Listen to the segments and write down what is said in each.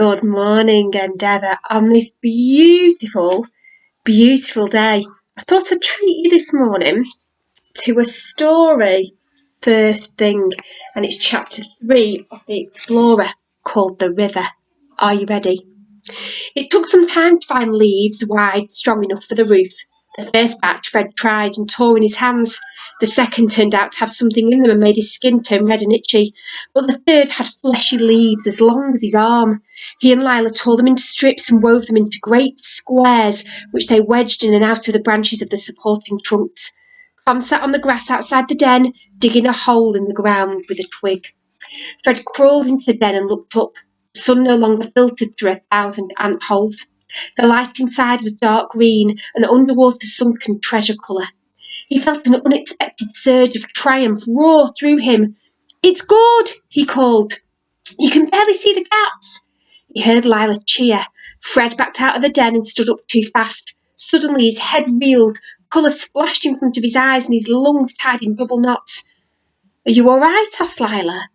Good morning, Endeavour. On this beautiful, beautiful day, I thought I'd treat you this morning to a story first thing, and it's chapter 3 of The Explorer called The River. Are you ready? It took some time to find leaves wide, strong enough for the roof. The first batch Fred tried and tore in his hands. The second turned out to have something in them and made his skin turn red and itchy. But the third had fleshy leaves as long as his arm. He and Lila tore them into strips and wove them into great squares, which they wedged in and out of the branches of the supporting trunks. Tom sat on the grass outside the den, digging a hole in the ground with a twig. Fred crawled into the den and looked up. The sun no longer filtered through 1,000 ant holes. The light inside was dark green, an underwater sunken treasure colour. He felt an unexpected surge of triumph roar through him. "It's good!" he called. "You can barely see the gaps." He heard Lila cheer. Fred backed out of the den and stood up too fast. Suddenly his head reeled, colour splashed in front of his eyes and his lungs tied in double knots. "Are you all right?" asked Lila.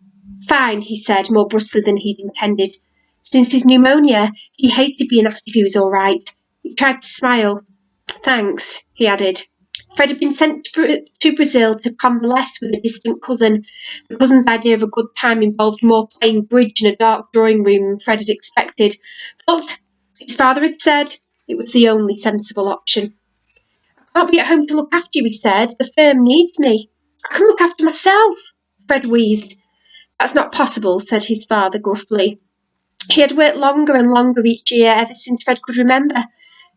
"Fine," he said, more brusquely than he'd intended. Since his pneumonia, he hated being asked if he was all right. He tried to smile. "Thanks," he added. Fred had been sent to Brazil to convalesce with a distant cousin. The cousin's idea of a good time involved more playing bridge in a dark drawing room than Fred had expected. But, his father had said, it was the only sensible option. "I can't be at home to look after you," he said. "The firm needs me." "I can look after myself," Fred wheezed. "That's not possible," said his father gruffly. He had worked longer and longer each year ever since Fred could remember.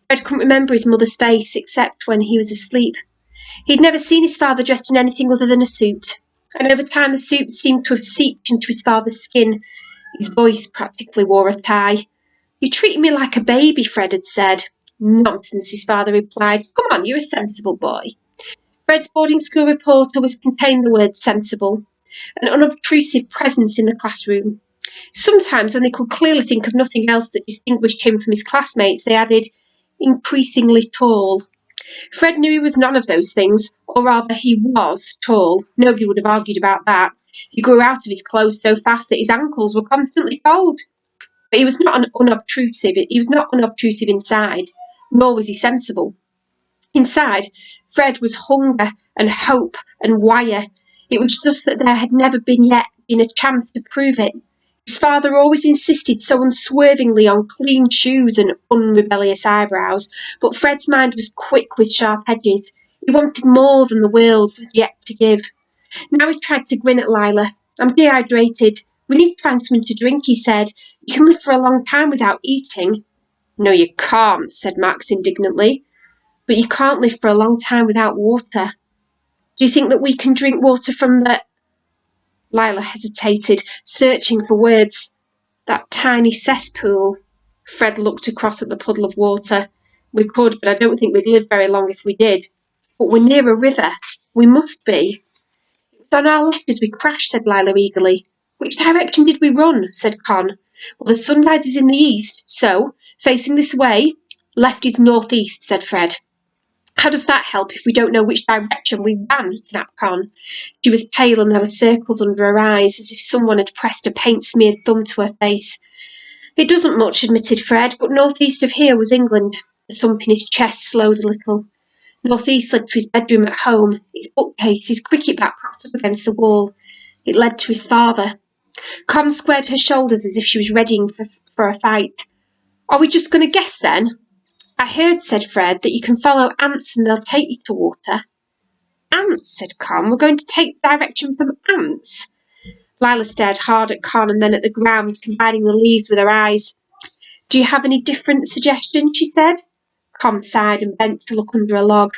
Fred couldn't remember his mother's face except when he was asleep. He'd never seen his father dressed in anything other than a suit, and over time the suit seemed to have seeped into his father's skin. His voice practically wore a tie. "You treat me like a baby," Fred had said. "Nonsense," his father replied. "Come on, you're a sensible boy." Fred's boarding school report always contained the word sensible, an unobtrusive presence in the classroom. Sometimes, when they could clearly think of nothing else that distinguished him from his classmates, they added, "increasingly tall." Fred knew he was none of those things, or rather he was tall. Nobody would have argued about that. He grew out of his clothes so fast that his ankles were constantly cold. But he was not unobtrusive. He was not unobtrusive inside, nor was he sensible. Inside, Fred was hunger and hope and wire. It was just that there had never yet been a chance to prove it. His father always insisted so unswervingly on clean shoes and unrebellious eyebrows, but Fred's mind was quick with sharp edges. He wanted more than the world was yet to give. Now he tried to grin at Lila. "I'm dehydrated. We need to find something to drink," he said. "You can live for a long time without eating." "No, you can't," said Max indignantly. "But you can't live for a long time without water. Do you think that we can drink water from the—" Lila hesitated, searching for words. "That tiny cesspool." Fred looked across at the puddle of water. "We could, but I don't think we'd live very long if we did." "But we're near a river. We must be." "It was on our left as we crashed," said Lila eagerly. "Which direction did we run?" said Con. "Well, the sun rises in the east, so, facing this way—" "Left is northeast," said Fred. "How does that help if we don't know which direction we ran?" snapped Con. She was pale and there were circles under her eyes, as if someone had pressed a paint-smeared thumb to her face. "It doesn't much," admitted Fred, "but northeast of here was England." The thump in his chest slowed a little. Northeast led to his bedroom at home, its bookcase, his cricket bat propped up against the wall. It led to his father. Con squared her shoulders as if she was readying for a fight. "Are we just going to guess then?" "I heard," said Fred, "that you can follow ants and they'll take you to water." "Ants," said Con. "We're going to take direction from ants?" Lila stared hard at Con and then at the ground, combining the leaves with her eyes. "Do you have any different suggestions?" she said. Con sighed and bent to look under a log.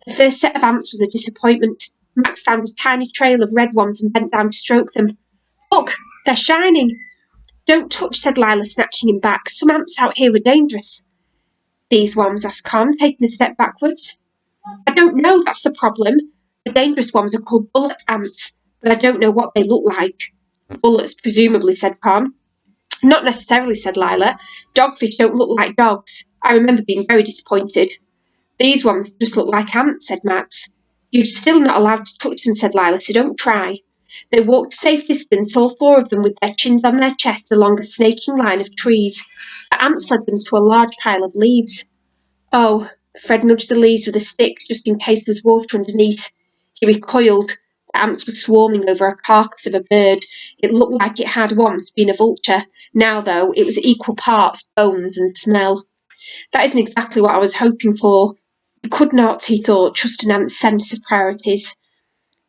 The first set of ants was a disappointment. Max found a tiny trail of red ones and bent down to stroke them. "Look, they're shining." "Don't touch," said Lila, snatching him back. "Some ants out here are dangerous." "These ones?" asked Con, taking a step backwards. "I don't know, that's the problem. The dangerous ones are called bullet ants, but I don't know what they look like." "Bullets, presumably," said Con. "Not necessarily," said Lila. "Dogfish don't look like dogs. I remember being very disappointed." "These ones just look like ants," said Max. "You're still not allowed to touch them," said Lila, "so don't try." They walked a safe distance, all four of them with their chins on their chests along a snaking line of trees. The ants led them to a large pile of leaves. Oh, Fred nudged the leaves with a stick just in case there was water underneath. He recoiled. The ants were swarming over a carcass of a bird. It looked like it had once been a vulture. Now, though, it was equal parts bones and smell. That isn't exactly what I was hoping for. You could not, he thought, trust an ant's sense of priorities.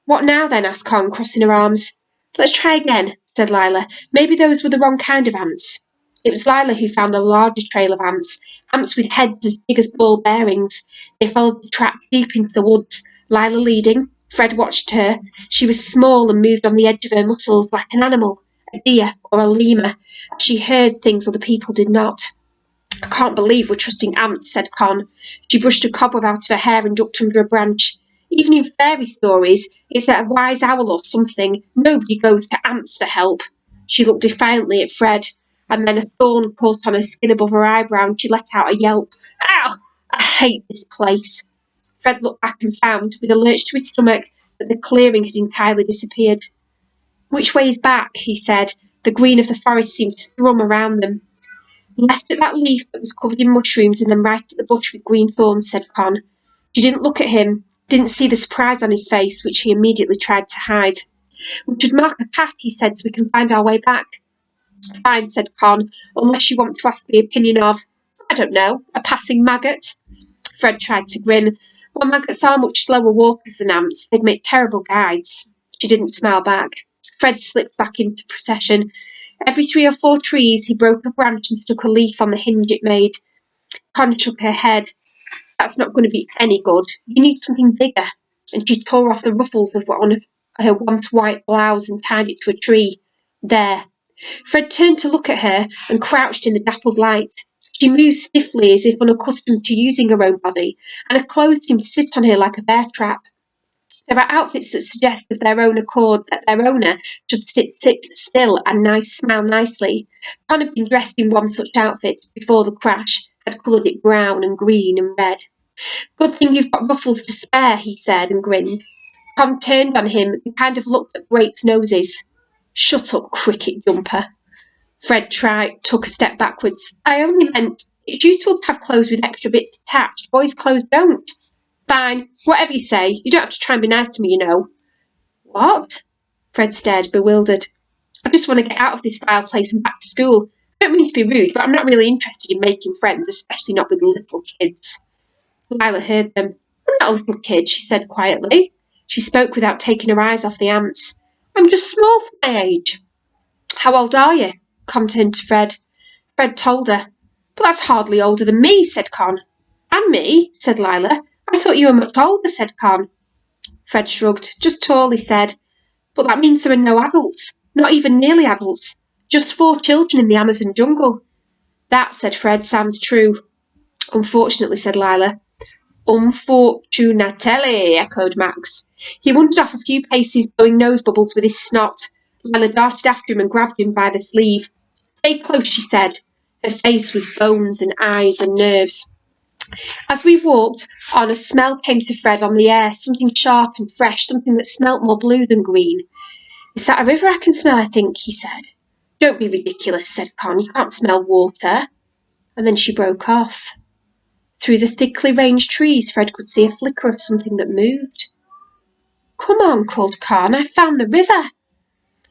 What now, then? Asked Con, crossing her arms. Let's try again, said Lila. Maybe those were the wrong kind of ants. It was Lila who found the largest trail of ants with heads as big as ball bearings. They followed the track deep into the woods, Lila leading. Fred watched her. She was small and moved on the edge of her muscles like an animal, a deer or a lemur. She heard things other people did not. I can't believe we're trusting ants, said Con. She brushed a cobweb out of her hair and ducked under a branch. Even in fairy stories, it's a wise owl or something. Nobody goes to ants for help. She looked defiantly at Fred, and then a thorn caught on her skin above her eyebrow and she let out a yelp. Ow! I hate this place. Fred looked back and found, with a lurch to his stomach, that the clearing had entirely disappeared. Which way is back? He said. The green of the forest seemed to thrum around them. Left at that leaf that was covered in mushrooms and then right at the bush with green thorns, said Con. She didn't look at him, didn't see the surprise on his face, which he immediately tried to hide. We should mark a path, he said, so we can find our way back. Fine, said Con, unless you want to ask the opinion of, I don't know, a passing maggot. Fred tried to grin. Well, maggots are much slower walkers than ants. They'd make terrible guides. She didn't smile back. Fred slipped back into procession. Every 3 or 4 trees he broke a branch and stuck a leaf on the hinge it made. Con shook her head. That's not going to be any good. You need something bigger. And she tore off the ruffles of one of her once white blouse and tied it to a tree. There. Fred turned to look at her and crouched in the dappled light. She moved stiffly as if unaccustomed to using her own body, and her clothes seemed to sit on her like a bear trap. There are outfits that suggest of their own accord that their owner should sit still and smile nicely. Con had been dressed in one such outfit before the crash, had coloured it brown and green and red. Good thing you've got ruffles to spare, he said and grinned. Con turned on him the kind of look that breaks noses. Shut up, cricket jumper. Fred took a step backwards. I only meant it's useful to have clothes with extra bits attached. Boys' clothes don't. Fine, whatever you say. You don't have to try and be nice to me, you know. What? Fred stared, bewildered. I just want to get out of this vile place and back to school. I don't mean to be rude, but I'm not really interested in making friends, especially not with little kids. Lila heard them. I'm not a little kid, she said quietly. She spoke without taking her eyes off the ants. I'm just small for my age. How old are you? Con turned to Fred. Fred told her. But that's hardly older than me, said Con. And me, said Lila. I thought you were much older, said Con. Fred shrugged. Just tall, he said. But that means there are no adults. Not even nearly adults. Just 4 children in the Amazon jungle. That, said Fred, sounds true. Unfortunately, said Lila. Unfortunately, echoed Max. He wandered off a few paces, blowing nose bubbles with his snot. Lila darted after him and grabbed him by the sleeve. Stay close, she said. Her face was bones and eyes and nerves. As we walked on, a smell came to Fred on the air, something sharp and fresh, something that smelt more blue than green. Is that a river I can smell, I think, he said. Don't be ridiculous, said Con. You can't smell water. And then she broke off. Through the thickly ranged trees, Fred could see a flicker of something that moved. Come on, called Con. I found the river.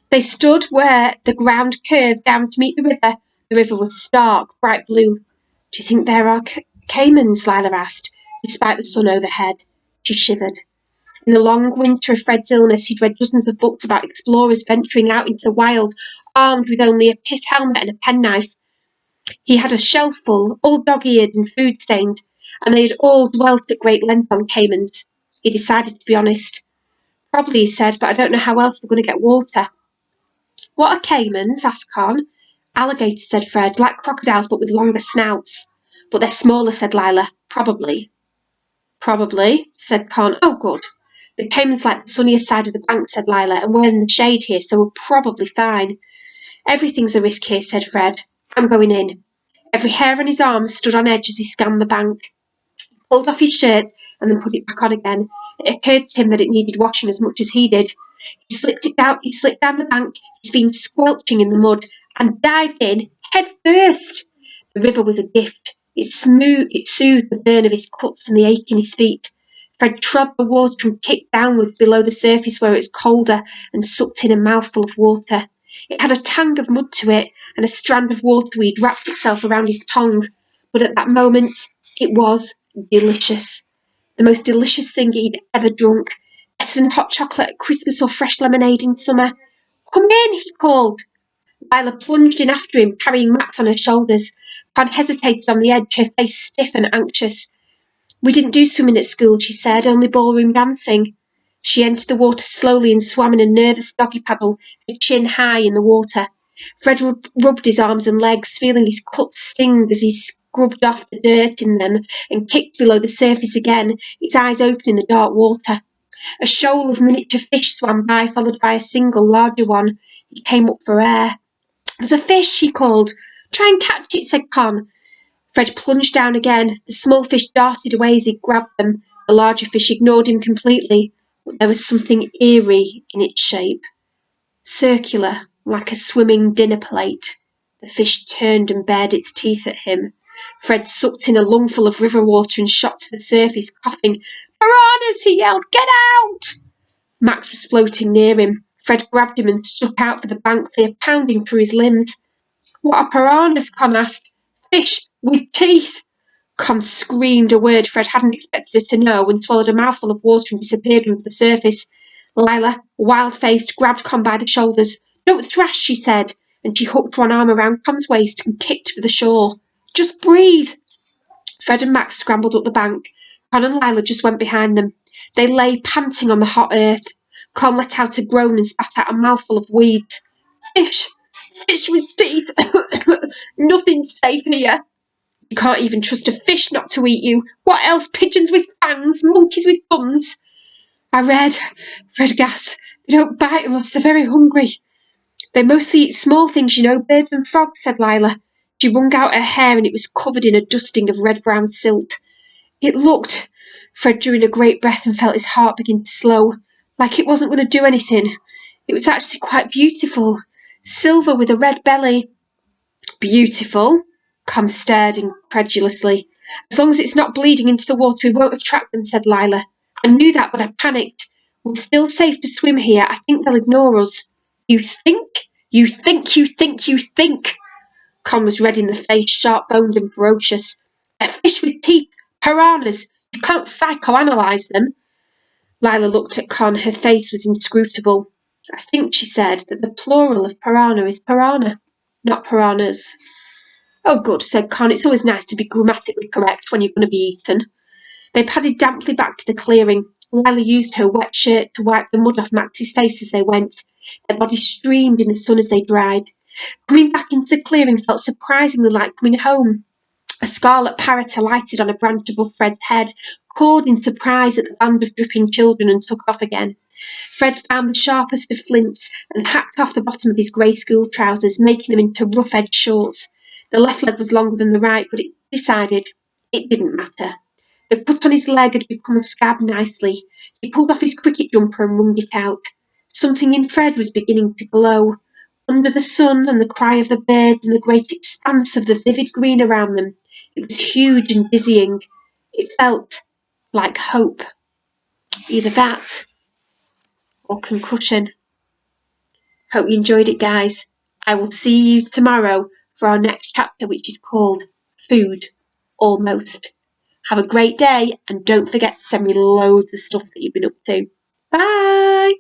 They stood where the ground curved down to meet the river. The river was stark, bright blue. Do you think there are caimans? Lila asked, despite the sun overhead. She shivered. In the long winter of Fred's illness, he'd read dozens of books about explorers venturing out into the wild, armed with only a pith helmet and a penknife. He had a shelf full, all dog-eared and food-stained, and they had all dwelt at great length on caimans. He decided to be honest. Probably, he said, but I don't know how else we're going to get water. What are caimans? Asked Con. Alligators, said Fred, like crocodiles but with longer snouts. But they're smaller, said Lila. Probably. Probably, said Con. Oh, good. The caiman's like the sunnier side of the bank, said Lila, and we're in the shade here, so we're probably fine. Everything's a risk here, said Fred. I'm going in. Every hair on his arm stood on edge as he scanned the bank. He pulled off his shirt and then put it back on again. It occurred to him that it needed washing as much as he did. He slipped down the bank, his feet squelching in the mud, and dived in head first. The river was a gift. It soothed the burn of his cuts and the ache in his feet. Fred trod the water and kicked downwards below the surface where it was colder and sucked in a mouthful of water. It had a tang of mud to it, and a strand of waterweed wrapped itself around his tongue. But at that moment, it was delicious. The most delicious thing he'd ever drunk. Better than hot chocolate at Christmas or fresh lemonade in summer. Come in, he called. Lila plunged in after him, carrying Max on her shoulders. Con hesitated on the edge, her face stiff and anxious. We didn't do swimming at school, she said, only ballroom dancing. She entered the water slowly and swam in a nervous doggy paddle, her chin high in the water. Fred rubbed his arms and legs, feeling his cuts sting as he scrubbed off the dirt in them and kicked below the surface again, his eyes open in the dark water. A shoal of miniature fish swam by, followed by a single larger one. He came up for air. There's a fish, he called. Try and catch it, said Con. Fred plunged down again. The small fish darted away as he grabbed them. The larger fish ignored him completely, but there was something eerie in its shape. Circular, like a swimming dinner plate. The fish turned and bared its teeth at him. Fred sucked in a lungful of river water and shot to the surface, coughing. Piranhas, he yelled. Get out! Max was floating near him. Fred grabbed him and struck out for the bank, fear pounding through his limbs. What are piranhas? Con asked. Fish with teeth. Con screamed a word Fred hadn't expected her to know and swallowed a mouthful of water and disappeared under the surface. Lila, wild-faced, grabbed Con by the shoulders. Don't thrash, she said, and she hooked one arm around Con's waist and kicked for the shore. Just breathe. Fred and Max scrambled up the bank. Con and Lila just went behind them. They lay panting on the hot earth. Con let out a groan and spat out a mouthful of weeds. Fish! Fish with teeth! Nothing's safe here. You can't even trust a fish not to eat you. What else? Pigeons with fangs? Monkeys with guns? I read, Fred gasped. They don't bite unless they're very hungry. They mostly eat small things, you know, birds and frogs, said Lila. She wrung out her hair and it was covered in a dusting of red-brown silt. It looked, Fred drew in a great breath and felt his heart begin to slow, like it wasn't going to do anything. It was actually quite beautiful. Silver with a red belly. Beautiful? Con stared incredulously. As long as it's not bleeding into the water, we won't attract them, said Lila. I knew that, but I panicked. We're still safe to swim here. I think they'll ignore us. You think? You think, you think, you think. Con was red in the face, sharp-boned and ferocious. A fish with teeth. Piranhas. You can't psychoanalyse them. Lila looked at Con. Her face was inscrutable. I think, she said, that the plural of piranha is piranha, not piranhas. Oh, good, said Con. It's always nice to be grammatically correct when you're going to be eaten. They padded damply back to the clearing. Lila used her wet shirt to wipe the mud off Max's face as they went. Their bodies streamed in the sun as they dried. Coming back into the clearing felt surprisingly like coming home. A scarlet parrot alighted on a branch above Fred's head, cawed in surprise at the band of dripping children and took off again. Fred found the sharpest of flints and hacked off the bottom of his grey school trousers, making them into rough-edged shorts. The left leg was longer than the right, but it decided it didn't matter. The cut on his leg had become a scab nicely. He pulled off his cricket jumper and wrung it out. Something in Fred was beginning to glow. Under the sun and the cry of the birds and the great expanse of the vivid green around them, it was huge and dizzying. It felt like hope. Either that or concussion. Hope you enjoyed it, guys. I will see you tomorrow for our next chapter, which is called Food Almost. Have a great day, and don't forget to send me loads of stuff that you've been up to. Bye!